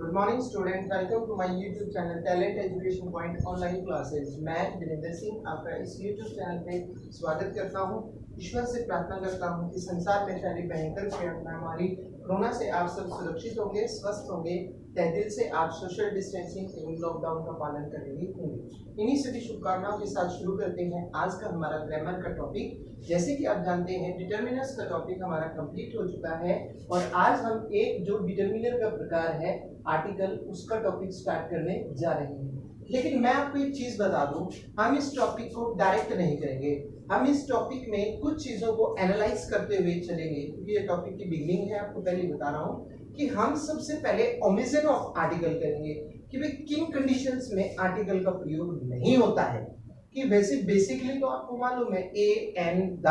Good morning student, welcome to my YouTube channel talent education point online classes. मैं वीरेंद्र सिंह आपका इस YouTube channel पे स्वागत करता हूं। ईश्वर से प्रार्थना करता हूं कि संसार में फैली भयंकर महामारी कोरोना से आप सब सुरक्षित होंगे, स्वस्थ होंगे, तहे दिल से आप सोशल डिस्टेंसिंग एवं लॉकडाउन का पालन करेंगे होंगे। इन्हीं सभी शुभकामनाओं के साथ शुरू करते हैं आज का हमारा ग्रामर का टॉपिक। जैसे कि आप जानते हैं डिटर्मिनर्स का टॉपिक हमारा कंप्लीट हो चुका है और आज हम एक जो डिटर्मिनर का प्रकार है आर्टिकल, उसका टॉपिक स्टार्ट करने जा रहे हैं। लेकिन मैं आपको एक चीज बता दूं, हम इस टॉपिक को डायरेक्ट नहीं करेंगे, हम इस टॉपिक में कुछ चीजों को एनालाइज करते हुए चलेंगे, क्योंकि ये टॉपिक की बिगनिंग है। आपको पहले बता रहा हूँ कि हम सबसे पहले ओमिशन ऑफ आर्टिकल करेंगे कि भाई किन कंडीशंस में आर्टिकल का प्रयोग नहीं होता है। कि वैसे बेसिकली तो आपको मालूम है ए एन द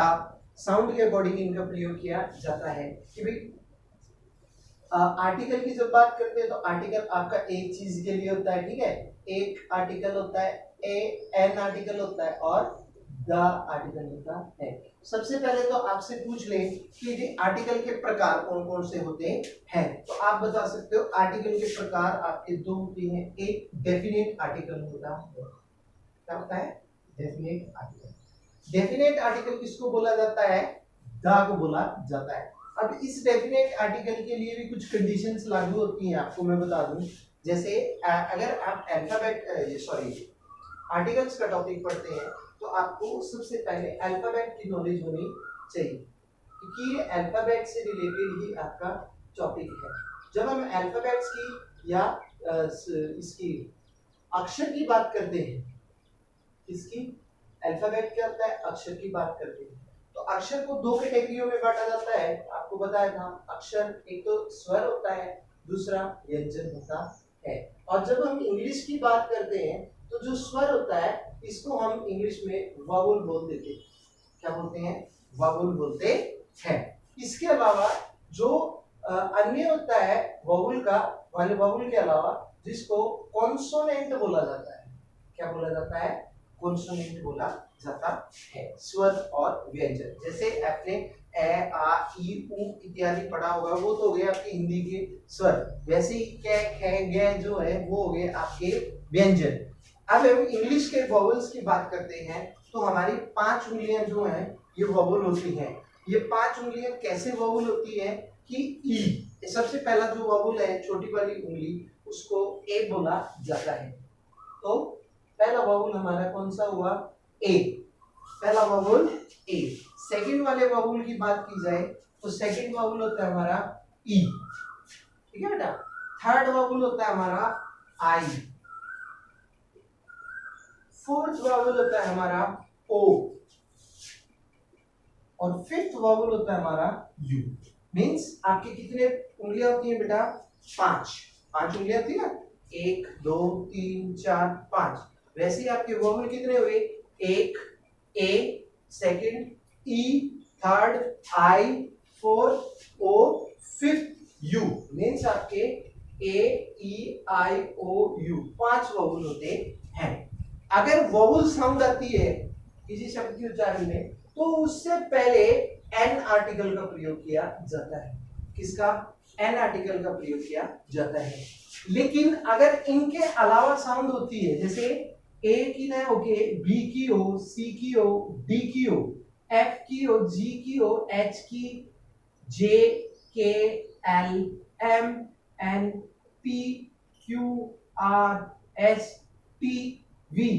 साउंड के अकॉर्डिंग इनका प्रयोग किया जाता है। कि भाई आर्टिकल की जब बात करते हैं तो आर्टिकल आपका एक चीज के लिए होता है, ठीक है। एक आर्टिकल होता है, ए एन आर्टिकल होता है और द आर्टिकल होता है। सबसे पहले तो आपसे पूछ लें कि ये आर्टिकल के प्रकार कौन कौन से होते हैं, तो आप बता सकते हो आर्टिकल के प्रकार आपके दो होते हैं। एक डेफिनेट आर्टिकल होता है, क्या होता है? Definite article. डेफिनेट आर्टिकल किसको बोला जाता है? द को बोला जाता है। अब इस डेफिनेट आर्टिकल के लिए भी कुछ कंडीशंस लागू होती हैं, आपको मैं बता दूं। जैसे अगर आप आर्टिकल्स का टॉपिक पढ़ते हैं तो आपको सबसे पहले अल्फाबेट की नॉलेज होनी चाहिए, क्योंकि ये अल्फाबेट से रिलेटेड ही आपका टॉपिक है। जब हम अल्फाबेट्स की या इसकी अक्षर की बात करते हैं, इसकी अल्फाबेट क्या होता है, अक्षर की बात करते हैं, तो अक्षर को दो कैटेगरियों में बांटा जाता है। आपको बताया था अक्षर एक तो स्वर होता है, दूसरा व्यंजन होता है। और जब हम इंग्लिश की बात करते हैं तो जो स्वर होता है इसको हम इंग्लिश में वावल बोल देते हैं। क्या बोलते हैं? वावल बोलते हैं। इसके अलावा जो अन्य होता है वावल का, वावल के अलावा जिसको कॉन्सोनेंट बोला जाता है। क्या बोला जाता है? कॉन्सोनेंट बोला जाता है। स्वर और व्यंजन, जैसे आपने ए आ ई उ इत्यादि पढ़ा होगा, वो तो हो गए आपके हिंदी के स्वर। वैसे ही कै खे गे जो है वो हो गए आपके व्यंजन। अब हम इंग्लिश के वॉवल्स की बात करते हैं तो हमारी 5 उंगलियां जो हैं ये वॉवल होती हैं। ये 5 उंगलियां कैसे वॉवल होती है कि ई, सबसे पहला जो वॉवल है छोटी वाली उंगली, उसको ए बोला जाता है। तो पहला वॉवल हमारा कौन सा हुआ? ए। पहला वॉवल ए। सेकंड वाले वॉवल की बात की जाए तो सेकंड वॉवल होता है हमारा ई, ठीक है बेटा। थर्ड वॉवल होता है हमारा आई। फोर्थ वॉवल होता है हमारा ओ और फिफ्थ वॉवल होता है हमारा यू। मींस आपके कितने उंगलियां होती हैं बेटा? 5 उंगलियां होती है ना, 1 2 3 4 5। वैसे ही आपके वॉवल कितने हुए? एक A, second E, third I, fourth O, fifth U. Means आपके A E I O you 5 vowel होते हैं। अगर वॉवल साउंड आती है किसी शब्द के उच्चारण में तो उससे पहले एन आर्टिकल का प्रयोग किया जाता है। किसका? एन आर्टिकल का प्रयोग किया जाता है। लेकिन अगर इनके अलावा साउंड होती है, जैसे ए की ना होके बी की हो, सी की हो, डी की हो, एफ की हो, जी की हो, एच की, J, K, L, M, N, P, Q, R, S, T, V,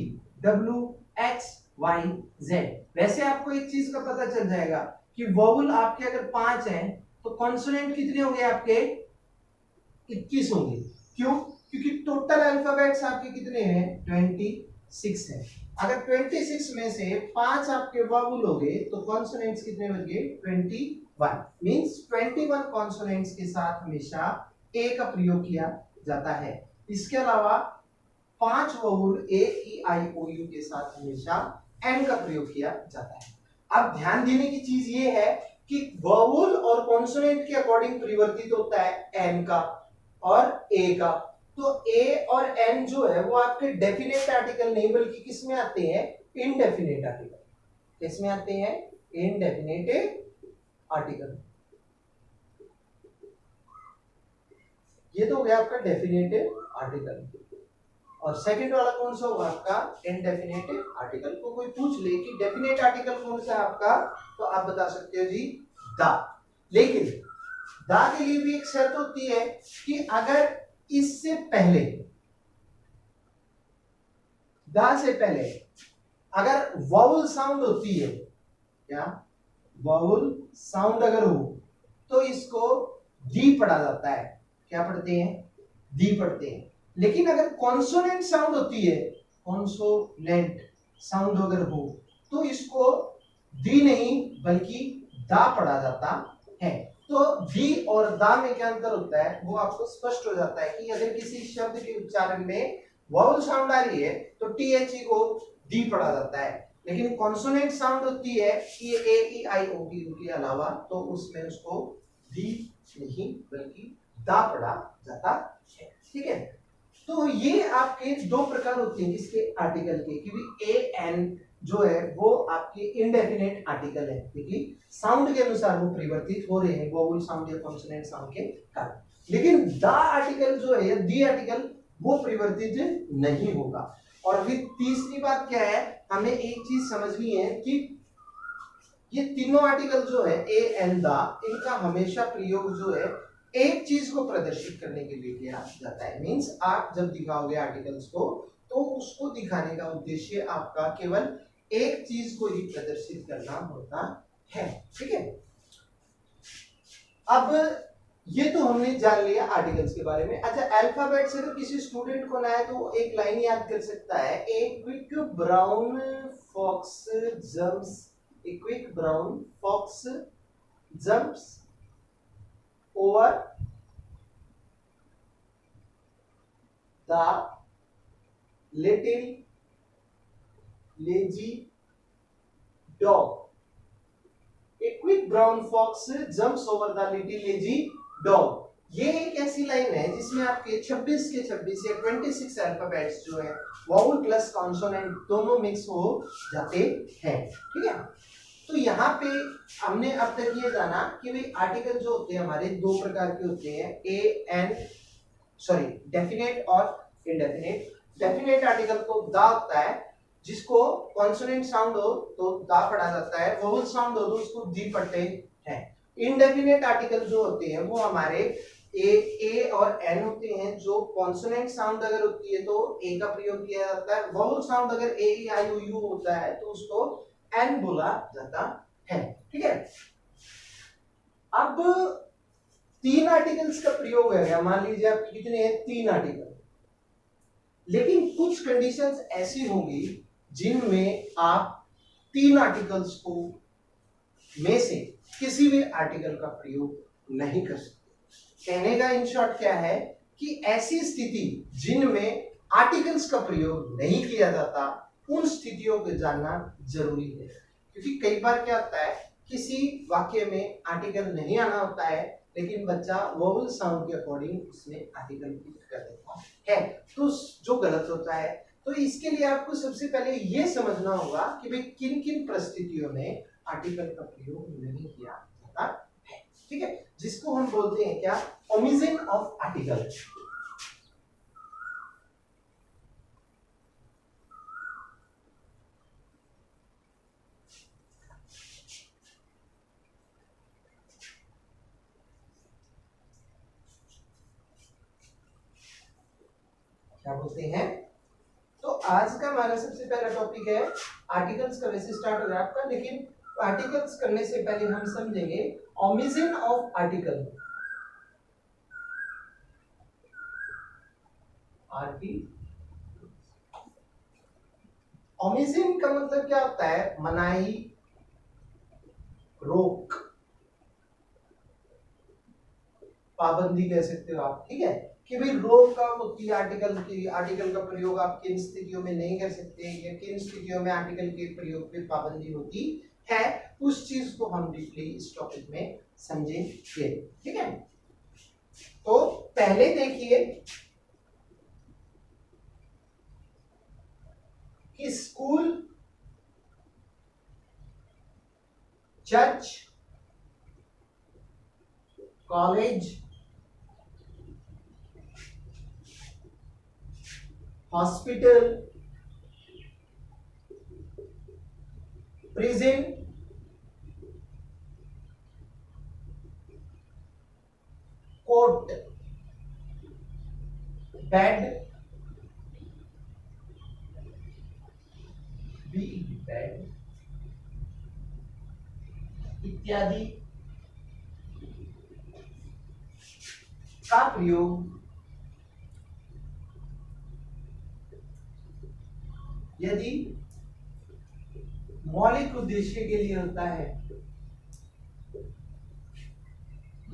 W, X, Y, Z. वैसे आपको एक चीज का पता चल जाएगा कि वॉवल आपके अगर 5 हैं तो कॉन्सोनेंट कितने होंगे आपके? 21 होंगे। क्यों? क्योंकि टोटल अल्फाबेट्स आपके कितने हैं? 26 है। अगर 26 में से 5 आपके वॉवल हो गए तो कॉन्सोनेंट्स कितने बन गए? 21। मींस 21 कॉन्सोनेंट्स के साथ हमेशा ए का प्रयोग किया जाता है। इसके अलावा 5 vowel A E I O you के साथ हमेशा एन का प्रयोग किया जाता है। अब ध्यान देने की चीज ये है कि वॉवल और कॉन्सोनेंट के अकॉर्डिंग परिवर्तित होता है एन का और ए का। तो ए और एन जो है वो आपके डेफिनेट आर्टिकल नहीं बल्कि किस में आते हैं? Indefinite article. किस में आते हैं? Indefinite article. ये तो हो गया आपका डेफिनेटिव आर्टिकल। और सेकंड वाला कौन सा होगा आपका इनडेफिनेटिव आर्टिकल। को कोई पूछ ले कि डेफिनेट आर्टिकल कौन सा है आपका, तो आप बता सकते हो जी द। लेकिन द के लिए भी एक शर्त होती है कि अगर इससे पहले, द से पहले अगर वाउल साउंड होती है, क्या वाउल साउंड अगर हो तो इसको दी पढ़ा जाता है। क्या पढ़ते हैं, दी पढ़ते हैं। लेकिन अगर कॉन्सोनेंट साउंड होती है, कॉन्सोनेंट साउंड अगर हो तो इसको दी नहीं बल्कि दा पढ़ा जाता है। तो दी और दा में क्या अंतर होता है वो आपको स्पष्ट हो जाता है कि अगर किसी शब्द के उच्चारण में वाउल साउंड आ रही है तो टीएचई को दी पढ़ा जाता है। लेकिन कॉन्सोनेंट साउंड होती है कि ए ई आई ओ टी के अलावा, तो उसमें उसको दी नहीं बल्कि दा पढ़ा जाता है। ठीक है, तो ये आपके दो प्रकार होते हैं इसके आर्टिकल के, क्योंकि ए एन जो है वो आपके इनडेफिनेट आर्टिकल है क्योंकि साउंड के अनुसार वो परिवर्तित हो रहे हैं वोवल साउंड या कॉन्सोनेंट साउंड के कारण। लेकिन द आर्टिकल जो है या दी आर्टिकल वो परिवर्तित नहीं होगा। और फिर तीसरी बात क्या है, हमें एक चीज समझनी है कि ये तीनों आर्टिकल जो है ए एन द, इनका हमेशा प्रयोग जो है एक चीज को प्रदर्शित करने के लिए किया जाता है। मींस आप जब दिखाओगे आर्टिकल्स को तो उसको दिखाने का उद्देश्य आपका केवल एक चीज को ही प्रदर्शित करना होता है। ठीक है, अब ये तो हमने जान लिया आर्टिकल्स के बारे में। अच्छा, अल्फाबेट से तो किसी स्टूडेंट को ना है तो एक लाइन याद कर सकता है, a quick brown fox jumps, a quick brown fox jumps over the little lazy dog. A quick brown fox jumps over the little lazy dog। ये एक ऐसी लाइन है जिसमें आपके 26 के 26 या 26 अल्फाबेट्स जो है वाउल प्लस कॉन्सोनेंट दोनों मिक्स हो जाते हैं। ठीक है, तो यहाँ पे हमने अब तक ये जाना कि भाई आर्टिकल जो होते हैं हमारे दो प्रकार के होते हैं, ए एन सॉरी डेफिनेट और इनडेफिनेट। डेफिनेट आर्टिकल को दा होता है, जिसको कॉन्सोनेंट साउंड हो तो दा पढ़ा जाता है, वोवल साउंड हो तो उसको दी पढ़ते हैं। इनडेफिनेट आर्टिकल जो होते हैं वो हमारे ए और एन होते हैं, जो कॉन्सोनेंट साउंड अगर होती है तो ए का प्रयोग किया जाता है, वोवल साउंड अगर ए ई आई ओ यू होता है तो उसको एन बोला जाता है। ठीक है, अब तीन आर्टिकल्स का प्रयोग है, मान लीजिए आपके कितने हैं, तीन आर्टिकल। लेकिन कुछ कंडीशंस ऐसी होंगी जिनमें आप तीन आर्टिकल्स को में से किसी भी आर्टिकल का प्रयोग नहीं कर सकते। कहने का इन शॉर्ट क्या है कि ऐसी स्थिति जिनमें आर्टिकल्स का प्रयोग नहीं किया जाता उन स्थितियों को जानना जरूरी है। क्योंकि कई बार क्या होता है किसी वाक्य में आर्टिकल नहीं आना होता है लेकिन बच्चा वोवल साउंड के अकॉर्डिंग उसमें आर्टिकल यूज कर देता है, तो जो गलत होता है। तो इसके लिए आपको सबसे पहले ये समझना होगा कि भाई किन किन परिस्थितियों में आर्टिकल का प्रयोग नहीं किया जाता है। ठीक है, जिसको हम बोलते हैं क्या, ओमिशन ऑफ आर्टिकल। क्या बोलते हैं, तो आज का हमारा सबसे पहला टॉपिक है आर्टिकल्स का। वैसे स्टार्ट हो रहा है आपका, लेकिन आर्टिकल्स करने से पहले हम समझेंगे ओमिशन ऑफ आर्टिकल। ओमिशन का मतलब क्या होता है, मनाही, रोक, पाबंदी कह सकते हो आप। ठीक है, कि भाई रोक का होती है आर्टिकल का प्रयोग आप किन स्थितियों में नहीं कर सकते या किन स्थितियों में आर्टिकल के प्रयोग पे पाबंदी होती है, उस चीज को हम डीपली इस टॉपिक में समझेंगे। ठीक है, तो पहले देखिए कि school, church, college, hospital, prison, court, bed, bed इत्यादि का प्रयोग यदि मौलिक उद्देश्य के लिए होता है,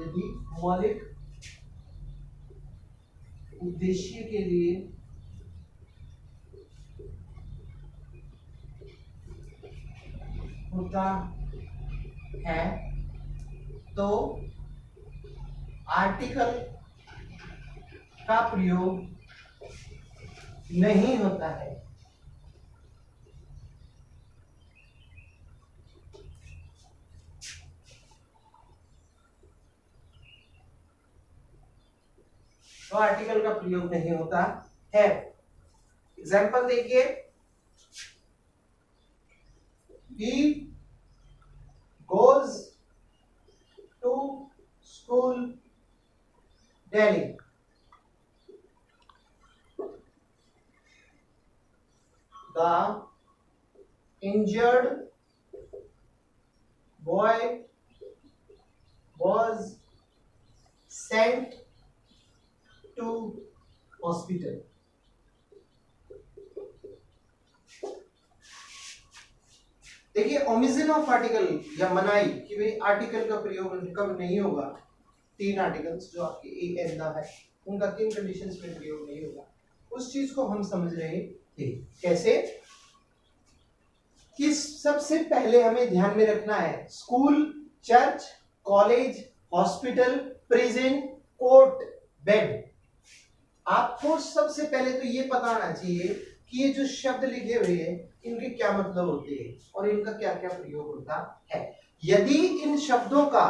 यदि मौलिक उद्देश्य के लिए होता है तो आर्टिकल का प्रयोग नहीं होता है। तो आर्टिकल का प्रयोग नहीं होता है। एग्जाम्पल देखिए, he goes to school daily. The injured boy was sent to hospital. देखिए, ओमिशन ऑफ आर्टिकल या मनाई कि भाई आर्टिकल का प्रयोग कब नहीं होगा। तीन आर्टिकल्स जो आपके ए एन दा है, उनका किन कंडीशंस में प्रयोग नहीं होगा, उस चीज को हम समझ रहे थे। कैसे कि सबसे पहले हमें ध्यान में रखना है school, church, college, hospital, prison, court, bed. आपको सबसे पहले तो ये पता होना चाहिए कि ये जो शब्द लिखे हुए हैं इनके क्या मतलब होते हैं और इनका क्या क्या प्रयोग होता है। यदि इन शब्दों का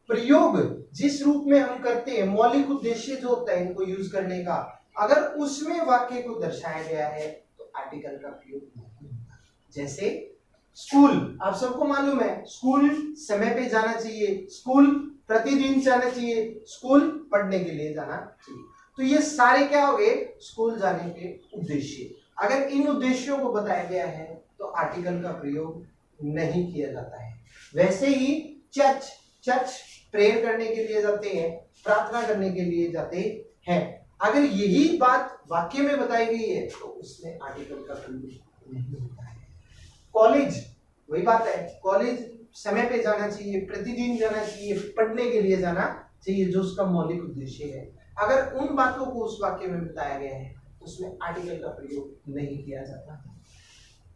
प्रयोग जिस रूप में हम करते हैं, मौलिक उद्देश्य जो होता है इनको यूज करने का, अगर उसमें वाक्य को दर्शाया गया है तो आर्टिकल का प्रयोग नहीं होता। जैसे स्कूल, आप सबको मालूम है स्कूल समय पे जाना चाहिए, स्कूल प्रतिदिन जाना चाहिए, स्कूल पढ़ने के लिए जाना चाहिए। तो ये सारे क्या हो गए, स्कूल जाने के उद्देश्य। अगर इन उद्देश्यों को बताया गया है तो आर्टिकल का प्रयोग नहीं किया जाता है। वैसे ही चर्च प्रेयर करने के लिए जाते हैं, प्रार्थना करने के लिए जाते हैं। अगर यही बात वाक्य में बताई गई है तो उसमें आर्टिकल का प्रयोग नहीं होता है। कॉलेज, वही बात है, कॉलेज समय पे जाना चाहिए, प्रतिदिन जाना चाहिए, पढ़ने के लिए जाना चाहिए, जो उसका मौलिक उद्देश्य है। अगर उन बातों को उस वाक्य में बताया गया है उसमें आर्टिकल का प्रयोग नहीं किया जाता।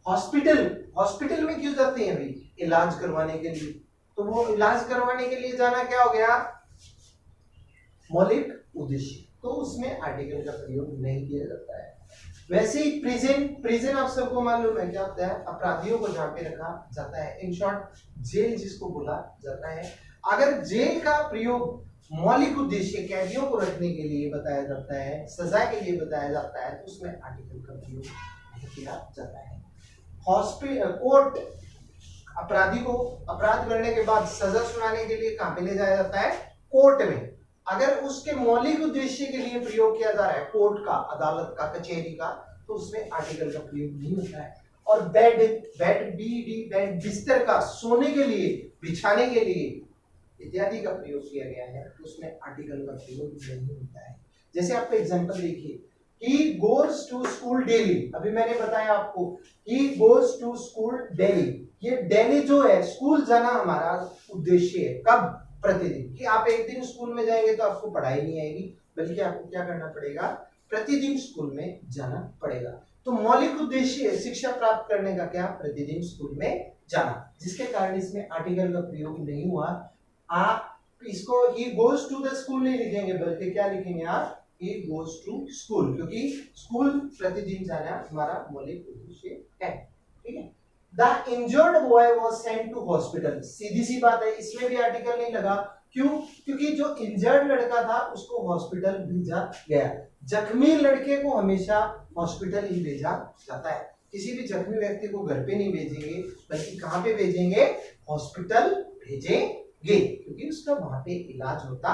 हॉस्पिटल में क्यों जाते हैं भाई, इलाज करवाने के लिए, तो वो इलाज करवाने के लिए जाना क्या हो गया, मौलिक उद्देश्य, तो उसमें आर्टिकल का प्रयोग नहीं किया जाता है। वैसे ही प्रिजन आप सबको मालूम है क्या होता है, अपराधियों को जहाँ पे रखा जाता है, इन शॉर्ट जेल जिसको बोला जाता है। अगर जेल का प्रयोग मौलिक उद्देश्य कैदियों को रखने के लिए बताया जाता है, सजा के लिए बताया जाता है, तो उसमें आर्टिकल का प्रयोग नहीं किया जाता है। कोर्ट, अपराधी को अपराध करने के बाद सजा सुनाने के लिए कहां पे ले जाया जाता है, कोर्ट में। अगर उसके मौलिक उद्देश्य के लिए प्रयोग किया जा रहा है, कोर्ट का, अदालत का, कचहरी का, तो उसमें आर्टिकल का प्रयोग नहीं होता है। और बेड बिस्तर का, सोने के लिए, बिछाने के लिए इत्यादि का प्रयोग किया गया है, तो उसमें आर्टिकल का प्रयोग नहीं होता है। जैसे आपको एग्जांपल देखिए, he goes to school daily, अभी मैंने बताया आपको he goes to school daily, ये डेली जो है स्कूल जाना हमारा उद्देश्य है, कब, प्रतिदिन। कि आप एक दिन स्कूल में जाएंगे तो आपको पढ़ाई नहीं आएगी, बल्कि आपको क्या करना पड़ेगा, प्रतिदिन स्कूल में जाना पड़ेगा। तो मौलिक उद्देश्य है शिक्षा प्राप्त करने का क्या, प्रतिदिन स्कूल में जाना, जिसके कारण इसमें आर्टिकल का प्रयोग नहीं हुआ। आप इसको he goes to the school नहीं लिखेंगे, बल्कि क्या लिखेंगे आप, he goes to school, क्योंकि स्कूल प्रतिदिन जाना हमारा मौलिक उद्देश्य है। ठीक है। The injured boy was sent to hospital, सीधी सी बात है, इसमें भी आर्टिकल नहीं लगा, क्यों? क्योंकि जो इंजर्ड लड़का था उसको हॉस्पिटल भेजा गया, जख्मी लड़के को हमेशा हॉस्पिटल ही भेजा जाता है। किसी भी जख्मी व्यक्ति को घर पे नहीं भेजेंगे, बल्कि कहाँ पे भेजेंगे? हॉस्पिटल भेजेंगे, क्योंकि उसका वहां पे इलाज होता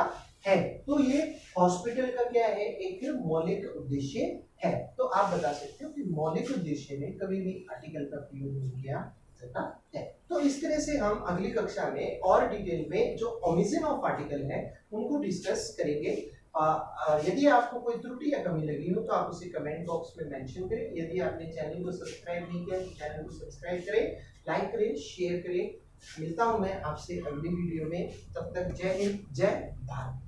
है। तो ये हॉस्पिटल का क्या है? एक मौलिक उद्देश्य है। तो आप बता सकते हो कि मौलिक उद्देश्य में कभी भी आर्टिकल का प्रयोग नहीं किया जाता है। तो इस तरह से हम अगली कक्षा में और डिटेल में जो ओमिशन ऑफ आर्टिकल है उनको डिस्कस करेंगे। यदि आपको कोई त्रुटि या कमी लगी हो तो आप उसे कमेंट बॉक्स में मेंशन करें। यदि आपने चैनल को सब्सक्राइब नहीं किया तो चैनल को सब्सक्राइब करें, लाइक करें, शेयर करें। मिलता हूं मैं आपसे अगली वीडियो में, तब तक जय हिंद, जय भारत।